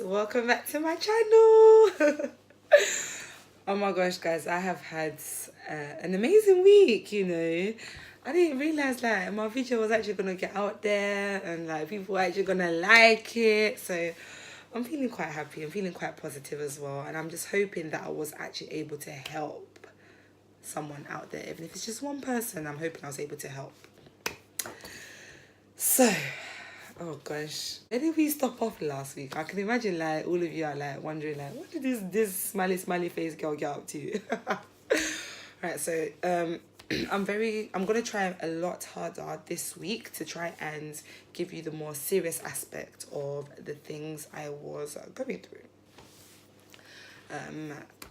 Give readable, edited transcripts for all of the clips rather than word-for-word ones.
welcome back to my channel. Oh my gosh, guys, I have had an amazing week. I didn't realize like my video was actually gonna get out there and like people were actually gonna like it. So I'm feeling quite happy. I'm feeling quite positive as well, and I'm just hoping that I was actually able to help someone out there, even if it's just one person. I'm hoping I was able to help. So, oh gosh, where did we stop off last week? I can imagine like all of you are like wondering like, what did this smiley face girl get up to? Right, so I'm gonna try a lot harder this week to try and give you the more serious aspect of the things I was going through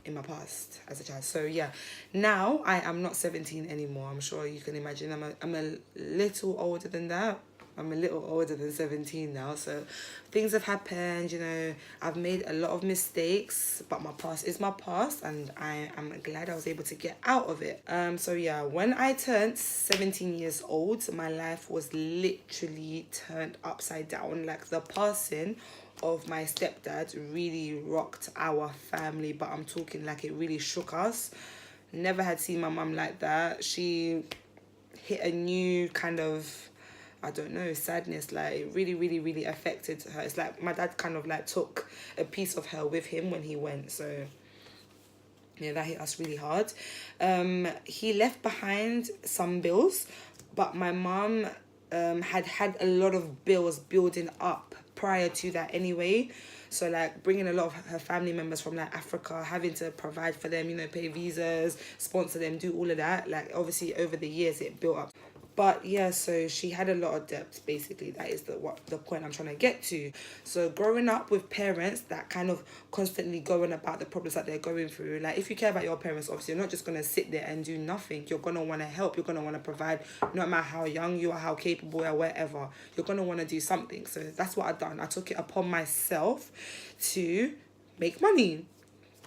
in my past as a child. So yeah, now I am not 17 anymore. I'm sure you can imagine I'm a little older than that. I'm a little older than 17 now, so things have happened. I've made a lot of mistakes, but my past is my past, and I am glad I was able to get out of it. So yeah, when I turned 17 years old, my life was literally turned upside down. Like, the passing of my stepdad really rocked our family, but I'm talking like it really shook us. Never had seen my mum like that. She hit a new kind of, I don't know, sadness. Like, it really affected her. It's like my dad kind of like took a piece of her with him when he went. So yeah, that hit us really hard. He left behind some bills, but my mum had a lot of bills building up prior to that anyway. So like bringing a lot of her family members from like Africa, having to provide for them, pay visas, sponsor them, do all of that. Like, obviously over the years it built up. But yeah, so she had a lot of debts, basically. That is the point I'm trying to get to. So growing up with parents that kind of constantly going about the problems that they're going through, like, if you care about your parents, obviously you're not just going to sit there and do nothing. You're going to want to help. You're going to want to provide, no matter how young you are, how capable or whatever. You're going to want to do something. So that's what I've done. I took it upon myself to make money.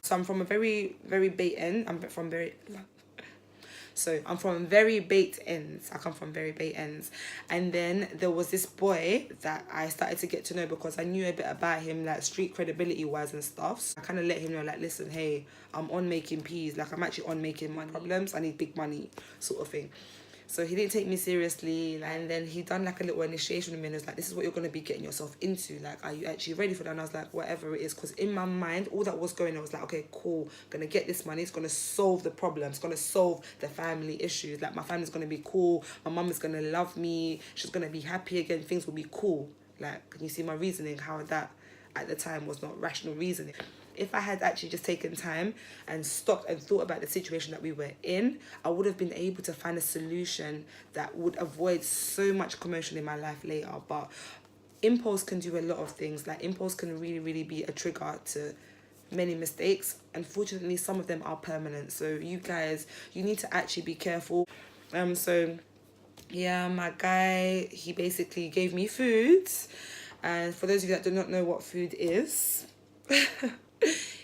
So I'm from a very bait end. I'm from very bait ends. I come from very bait ends. And then there was this boy that I started to get to know because I knew a bit about him, like street credibility wise and stuff. So I kind of let him know, like, listen, hey, I'm on making peas. Like, I'm actually on making money. Problems, I need big money, sort of thing. So he didn't take me seriously, and then he done like a little initiation with me and was like, this is what you're going to be getting yourself into. Like, are you actually ready for that? And I was like, whatever it is. Because in my mind, all that was going on was like, okay, cool, going to get this money. It's going to solve the problem. It's going to solve the family issues. Like, my family's going to be cool. My mum is going to love me. She's going to be happy again. Things will be cool. Like, can you see my reasoning? How that at the time was not rational reasoning. If I had actually just taken time and stopped and thought about the situation that we were in, I would have been able to find a solution that would avoid so much commotion in my life later. But impulse can do a lot of things. Like, impulse can really be a trigger to many mistakes. Unfortunately, some of them are permanent. So you guys, you need to actually be careful. So yeah, my guy, he basically gave me food. And for those of you that do not know what food is,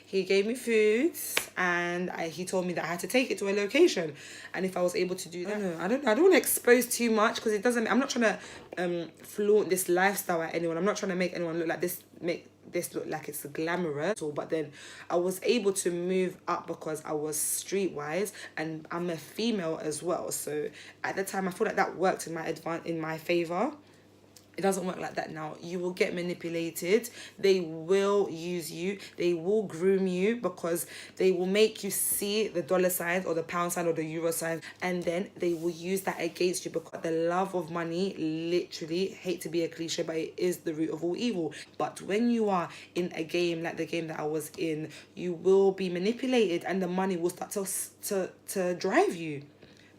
he gave me food, and he told me that I had to take it to a location, and if I was able to do that. I don't want to expose too much, because it doesn't. I'm not trying to flaunt this lifestyle at anyone. I'm not trying to make anyone look like this. Make this look like it's glamorous. But then I was able to move up because I was streetwise, and I'm a female as well. So at the time, I feel like that worked in my favor. It doesn't work like that now. You will get manipulated. They will use you. They will groom you, because they will make you see the dollar sign or the pound sign or the euro sign, and then they will use that against you, because the love of money, literally, hate to be a cliche, but it is the root of all evil. But when you are in a game like the game that I was in, you will be manipulated, and the money will start to drive you.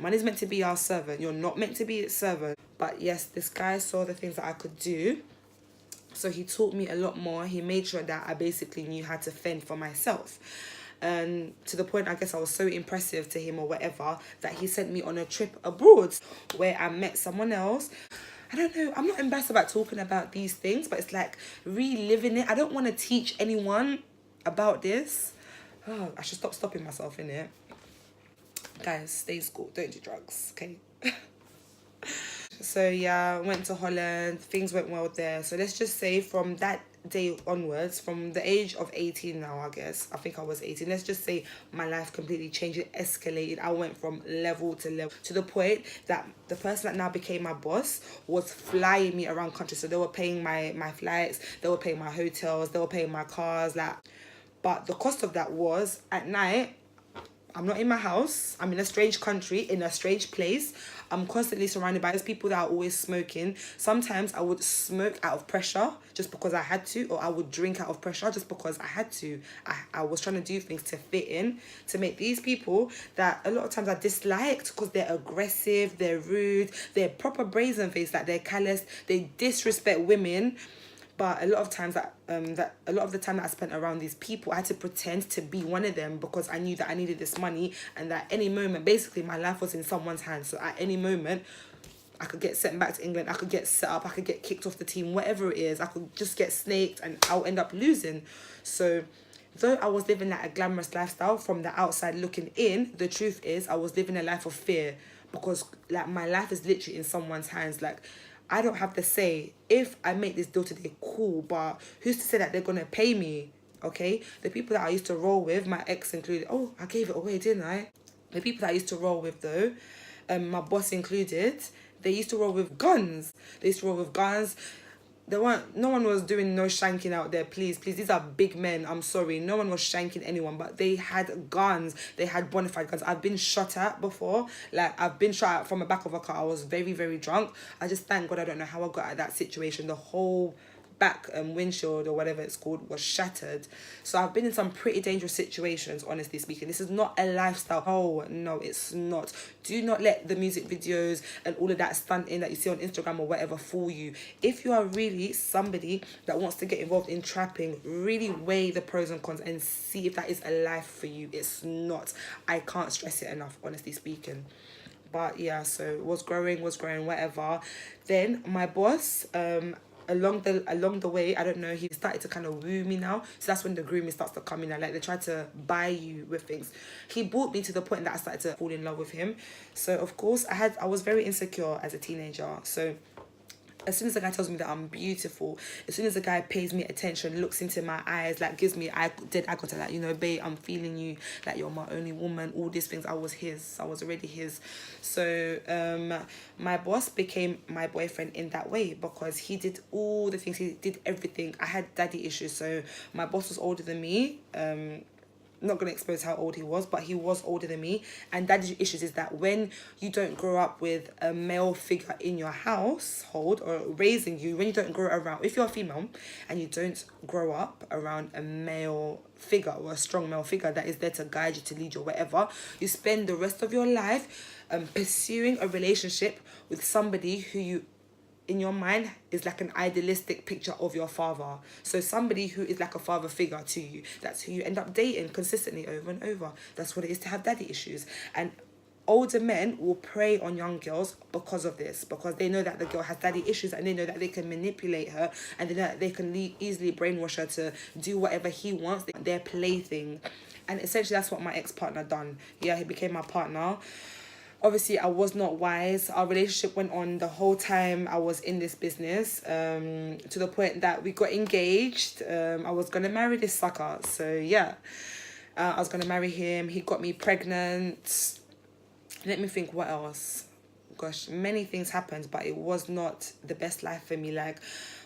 Money's meant to be our servant. You're not meant to be its servant. But yes, this guy saw the things that I could do. So he taught me a lot more. He made sure that I basically knew how to fend for myself. And to the point, I guess I was so impressive to him or whatever, that he sent me on a trip abroad where I met someone else. I don't know. I'm not embarrassed about talking about these things, but it's like reliving it. I don't want to teach anyone about this. Oh, I should stop stopping myself in it. Guys, stay in school, don't do drugs, okay? So yeah, went to Holland, things went well there. So let's just say from that day onwards, from the age of 18 now, I guess, I think I was 18, let's just say my life completely changed. It escalated. I went from level to level, to the point that the person that now became my boss was flying me around country. So they were paying my flights, they were paying my hotels, they were paying my cars, like. But the cost of that was, at night, I'm not in my house. I'm in a strange country, in a strange place. I'm constantly surrounded by those people that are always smoking. Sometimes I would smoke out of pressure just because I had to, or I would drink out of pressure just because I had to. I was trying to do things to fit in, to make these people that a lot of times I disliked because they're aggressive, they're rude, they're proper brazen face, like they're callous, they disrespect women. But a lot of times a lot of the time that I spent around these people, I had to pretend to be one of them because I knew that I needed this money, and that any moment, basically my life was in someone's hands. So at any moment, I could get sent back to England, I could get set up, I could get kicked off the team, whatever it is, I could just get snaked and I'll end up losing. So though I was living like a glamorous lifestyle from the outside looking in, the truth is I was living a life of fear, because like my life is literally in someone's hands. Like, I don't have to say, if I make this deal today, cool, but who's to say that they're going to pay me, okay? The people that I used to roll with, my ex included, oh, I gave it away, didn't I? The people that I used to roll with, though, my boss included, they used to roll with guns. They used to roll with guns. No one was doing no shanking out there, please. These are big men, I'm sorry. No one was shanking anyone, but they had guns. They had bona fide guns. I've been shot at before. Like, I've been shot at from the back of a car. I was very, very drunk. I just thank God I don't know how I got out of that situation. The whole back windshield or whatever it's called was shattered. So I've been in some pretty dangerous situations, honestly speaking. This is not a lifestyle. Oh no, it's not. Do not let the music videos and all of that stunting that you see on Instagram or whatever fool you. If you are really somebody that wants to get involved in trapping, really weigh the pros and cons and see if that is a life for you. It's not. I can't stress it enough, honestly speaking. But yeah, so was growing, whatever. Then my boss, along the way, I don't know, he started to kind of woo me now. So that's when the grooming starts to come in, and like they try to buy you with things. He brought me to the point that I started to fall in love with him. So of course I was very insecure as a teenager. So as soon as a guy tells me that I'm beautiful, as soon as a guy pays me attention, looks into my eyes, like gives me eye contact, like, you know, babe, I'm feeling you, like you're my only woman, all these things, I was already his. So my boss became my boyfriend in that way because he did all the things, he did everything. I had daddy issues, so my boss was older than me. Not going to expose how old he was, but he was older than me. And daddy issues is that when you don't grow up with a male figure in your household or raising you, when you don't grow around, if you're a female and you don't grow up around a male figure or a strong male figure that is there to guide you, to lead you, or whatever, you spend the rest of your life pursuing a relationship with somebody who you, in your mind, is like an idealistic picture of your father. So somebody who is like a father figure to you, that's who you end up dating consistently over and over. That's what it is to have daddy issues. And older men will prey on young girls because of this, because they know that the girl has daddy issues, and they know that they can manipulate her, and they know that they can easily brainwash her to do whatever he wants, their plaything. And essentially that's what my ex-partner done. Yeah, he became my partner. Obviously, I was not wise. Our relationship went on the whole time I was in this business, to the point that we got engaged. I was going to marry this sucker. So, yeah, I was going to marry him. He got me pregnant. Let me think, what else? Gosh, many things happened, but it was not the best life for me. Like,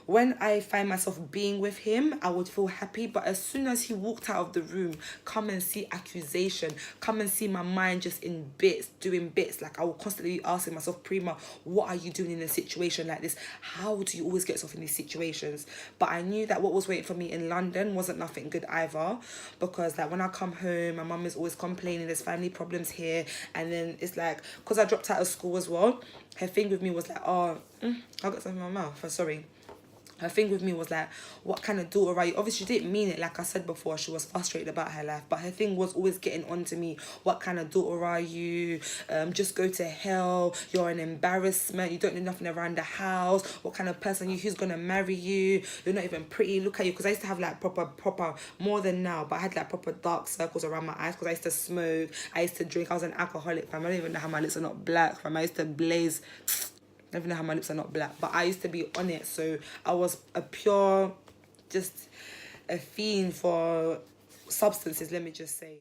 when I find myself being with him, I would feel happy. But as soon as he walked out of the room, come and see accusation, come and see my mind just in bits, doing bits. Like, I would constantly be asking myself, Prima, what are you doing in a situation like this? How do you always get yourself in these situations? But I knew that what was waiting for me in London wasn't nothing good either. Because like when I come home, my mum is always complaining, there's family problems here. And then it's like, because I dropped out of school as well, her thing with me was like, oh, I got something in my mouth, I'm sorry. Her thing with me was like, what kind of daughter are you? Obviously, she didn't mean it. Like I said before, she was frustrated about her life. But her thing was always getting on to me. What kind of daughter are you? Just go to hell. You're an embarrassment. You don't do nothing around the house. What kind of person are you? Who's going to marry you? You're not even pretty. Look at you. Because I used to have like proper, more than now. But I had like proper dark circles around my eyes because I used to smoke. I used to drink. I was an alcoholic, fam. I don't even know how my lips are not black, fam. I used to blaze. I don't even know how my lips are not black, but I used to be on it. So I was a pure just a fiend for substances, let me just say.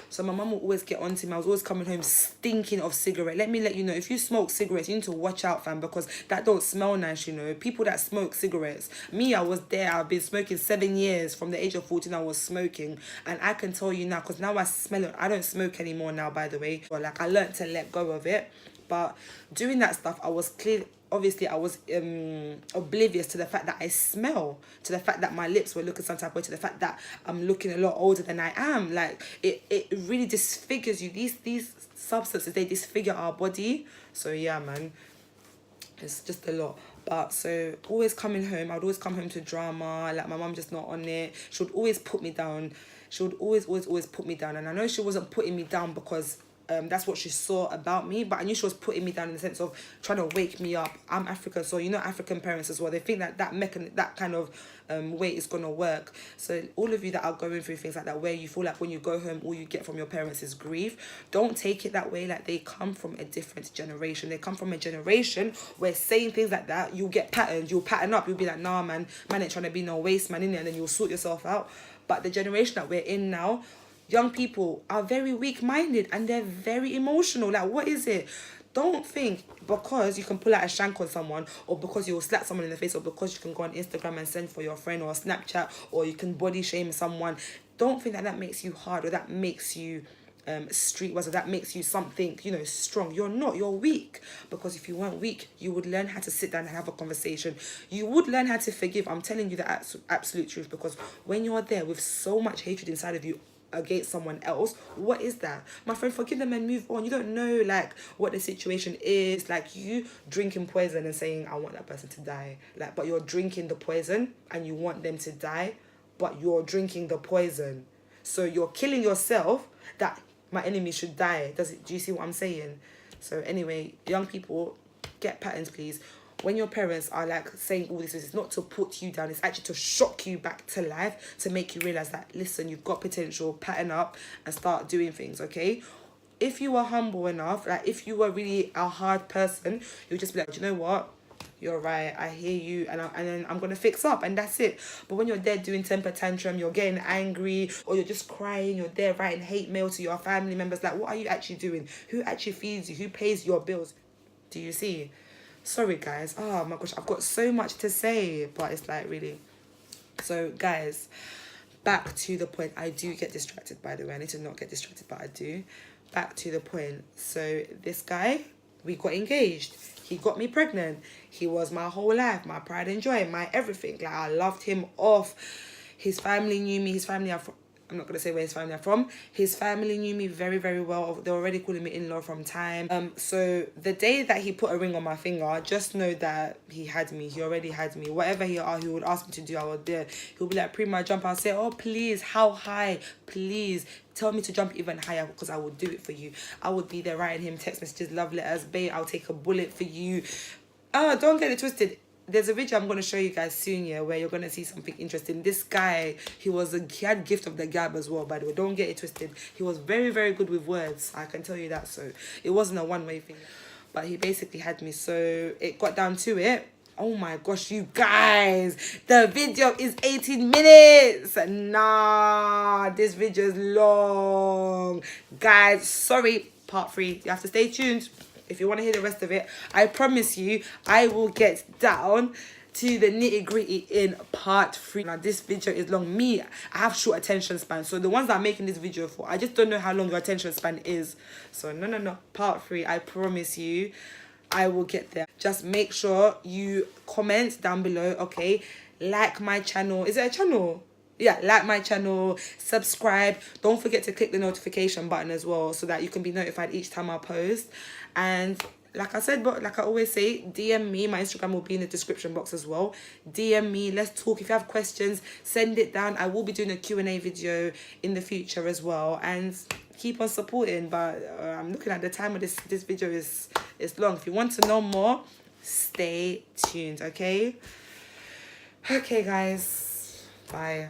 So my mum will always get on to me. I was always coming home stinking of cigarette. Let me let you know, if you smoke cigarettes, you need to watch out, fam, because that don't smell nice, you know. People that smoke cigarettes. Me, I was there. I've been smoking 7 years. From the age of 14, I was smoking. And I can tell you now, because now I smell it. I don't smoke anymore now, by the way. But like, I learned to let go of it. But doing that stuff, I was clear. Obviously, I was oblivious to the fact that I smell, to the fact that my lips were looking some type of way, to the fact that I'm looking a lot older than I am. Like, it really disfigures you. These substances, they disfigure our body. So yeah, man, it's just a lot. But so always coming home, I would always come home to drama. Like, my mum just not on it. She would always put me down. She would always put me down. And I know she wasn't putting me down because that's what she saw about me, but I knew she was putting me down in the sense of trying to wake me up. I'm African, so you know, African parents as well, they think that that kind of way is gonna work. So all of you that are going through things like that, where you feel like when you go home all you get from your parents is grief, don't take it that way. Like, they come from a different generation. They come from a generation where saying things like that, you'll get patterned, you'll pattern up, you'll be like, nah, man ain't trying to be no waste man in there, and then you'll sort yourself out. But the generation that we're in now, young people are very weak-minded and they're very emotional. Like, what is it? Don't think because you can pull out a shank on someone, or because you'll slap someone in the face, or because you can go on Instagram and send for your friend, or Snapchat, or you can body shame someone. Don't think that that makes you hard, or that makes you streetwise, or that makes you something, you know, strong. You're not. You're weak. Because if you weren't weak, you would learn how to sit down and have a conversation. You would learn how to forgive. I'm telling you the absolute truth. Because when you're there with so much hatred inside of you against someone else, what is that? My friend, forgive them and move on. You don't know like what the situation is. Like, you drinking poison and saying, I want that person to die. Like, but you're drinking the poison and you want them to die, but you're drinking the poison. So you're killing yourself that my enemy should die. Do you see what I'm saying? So anyway, young people, get patterns, please. When your parents are like saying all this, it's not to put you down, it's actually to shock you back to life, to make you realize that, listen, you've got potential, pattern up and start doing things, okay? If you were humble enough, like if you were really a hard person, you'll just be like, you know what? You're right, I hear you, and then I'm gonna fix up, and that's it. But when you're there doing temper tantrum, you're getting angry, or you're just crying, you're there writing hate mail to your family members, like, what are you actually doing? Who actually feeds you? Who pays your bills? Do you see? Sorry, guys. Oh my gosh, I've got so much to say, but it's like, really. So, guys, back to the point. I do get distracted, by the way. I need to not get distracted, but I do. Back to the point. So, this guy, we got engaged. He got me pregnant. He was my whole life, my pride and joy, my everything. Like, I loved him off. His family knew me. His family are from... I'm not going to say where his family are from. His family knew me very, very well. They were already calling me in-law from time. So the day that he put a ring on my finger, just know that he had me. He already had me. Whatever he would ask me to do, I would do. He'll be like, Prima, jump. I'll say, oh, please, how high? Please. Tell me to jump even higher, because I will do it for you. I would be there writing him text messages, love letters, babe, I'll take a bullet for you. Don't get it twisted. There's a video I'm going to show you guys soon, yeah, where you're going to see something interesting. This guy, he had gift of the gab as well, by the way. Don't get it twisted. He was very, very good with words. I can tell you that. So it wasn't a one-way thing. But he basically had me. So it got down to it. Oh my gosh, you guys. The video is 18 minutes. Nah, this video is long. Guys, sorry. Part 3. You have to stay tuned. If you want to hear the rest of it, I promise you, I will get down to the nitty-gritty in part 3. Now, this video is long. I have short attention span. So the ones that I'm making this video for, I just don't know how long your attention span is. So no. Part 3, I promise you, I will get there. Just make sure you comment down below, okay? Like my channel. Is it a channel? Yeah, like my channel, subscribe. Don't forget to click the notification button as well, so that you can be notified each time I post. And like I said, but like I always say, DM me. My Instagram will be in the description box as well. DM me. Let's talk. If you have questions, send it down. I will be doing a Q&A video in the future as well. And keep on supporting. But I'm looking at the time of this video is long. If you want to know more, stay tuned, okay? Okay, guys. Bye.